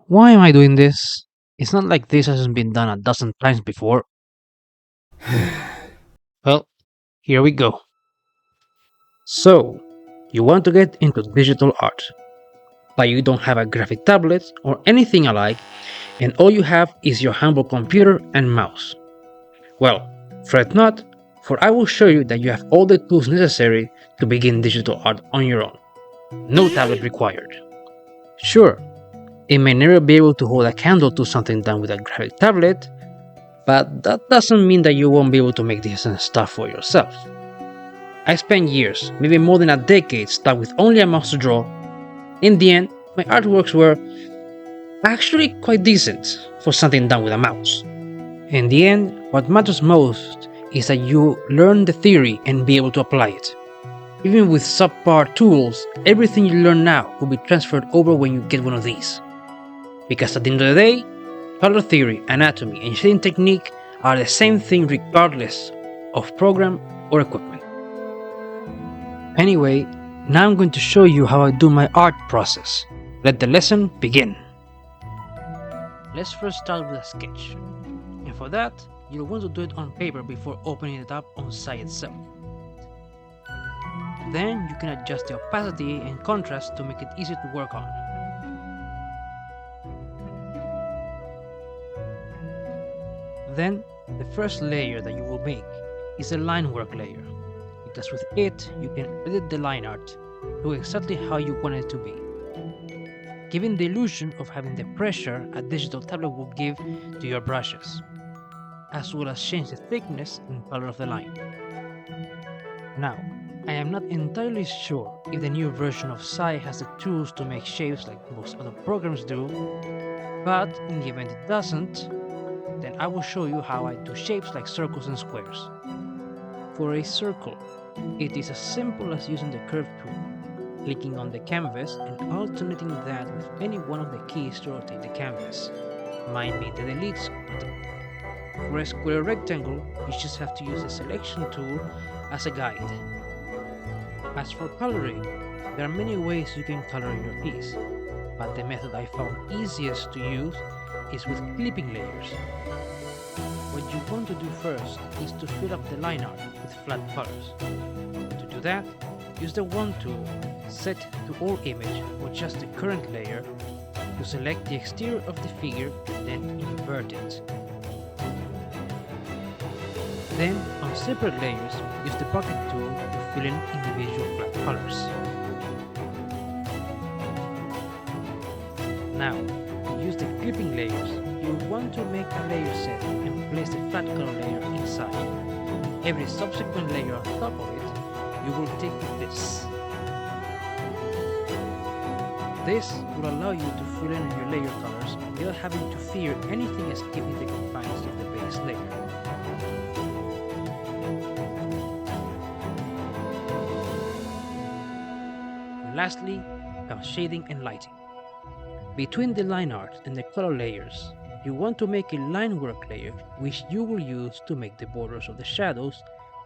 Why am I doing this? It's not like this hasn't been done a dozen times before. Well, here we go. So, you want to get into digital art, but you don't have a graphic tablet or anything alike, and all you have is your humble computer and mouse. Well, fret not, for I will show you that you have all the tools necessary to begin digital art on your own. No tablet required. Sure, it may never be able to hold a candle to something done with a graphic tablet, but that doesn't mean that you won't be able to make decent stuff for yourself. I spent years, maybe more than a decade, stuck with only a mouse to draw. In the end, my artworks were actually quite decent for something done with a mouse. In the end, what matters most is that you learn the theory and be able to apply it. Even with subpar tools, everything you learn now will be transferred over when you get one of these. Because at the end of the day, color theory, anatomy, and shading technique are the same thing regardless of program or equipment. Anyway, now I'm going to show you how I do my art process. Let the lesson begin. Let's first start with a sketch. And for that, you'll want to do it on paper before opening it up on SAI itself. Then you can adjust the opacity and contrast to make it easy to work on. Then, the first layer that you will make is a line work layer, because with it you can edit the line art to exactly how you want it to be, giving the illusion of having the pressure a digital tablet will give to your brushes, as well as change the thickness and color of the line. Now, I am not entirely sure if the new version of SAI has the tools to make shapes like most other programs do, but in the event it doesn't, then I will show you how I do shapes like circles and squares. For a circle, it is as simple as using the curve tool, clicking on the canvas and alternating that with any one of the keys to rotate the canvas, mine being the delete button. For a square rectangle, you just have to use the selection tool as a guide. As for coloring, there are many ways you can color your piece, but the method I found easiest to use is with clipping layers. What you want to do first is to fill up the line art with flat colors. To do that, use the Wand tool, set to all image or just the current layer, to select the exterior of the figure and then invert it. Then, on separate layers, use the bucket tool to fill in individual flat colors. Now, to use the clipping layers, you will want to make a layer set and place the flat color layer inside. Every subsequent layer on top of it, you will take this. This will allow you to fill in your layer colors without having to fear anything escaping the confines of the base layer. And lastly, comes shading and lighting. Between the line art and the color layers, you want to make a line work layer which you will use to make the borders of the shadows,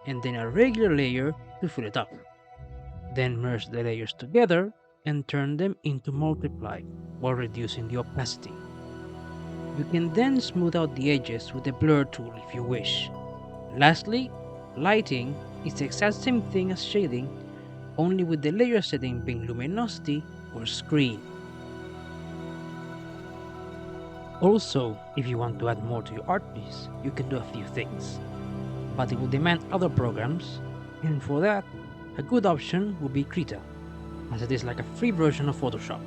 and then a regular layer to fill it up. Then merge the layers together and turn them into multiply while reducing the opacity. You can then smooth out the edges with the blur tool if you wish. Lastly, lighting is the exact same thing as shading, only with the layer setting being luminosity or screen. Also, if you want to add more to your art piece, you can do a few things, but it will demand other programs, and for that, a good option would be Krita, as it is like a free version of Photoshop.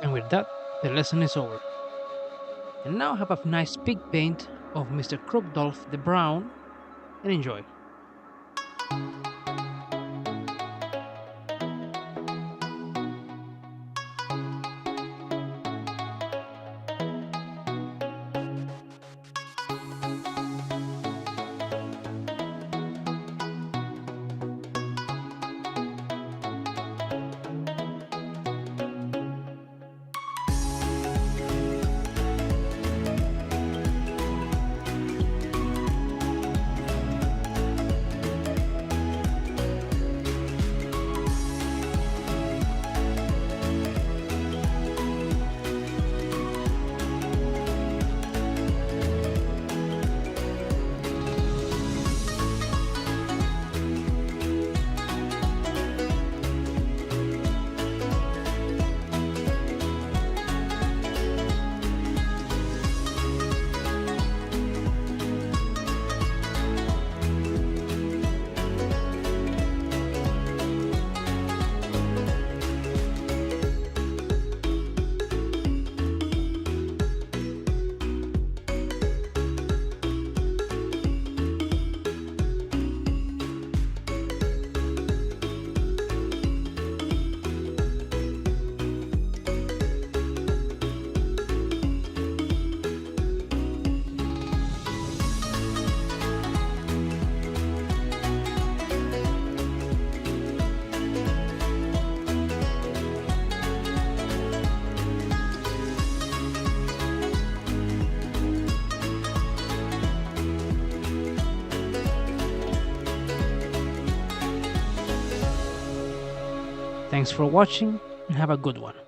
And with that, the lesson is over. And now have a nice big paint of Mr. Crookdolph the Brown and enjoy. Thanks for watching and have a good one.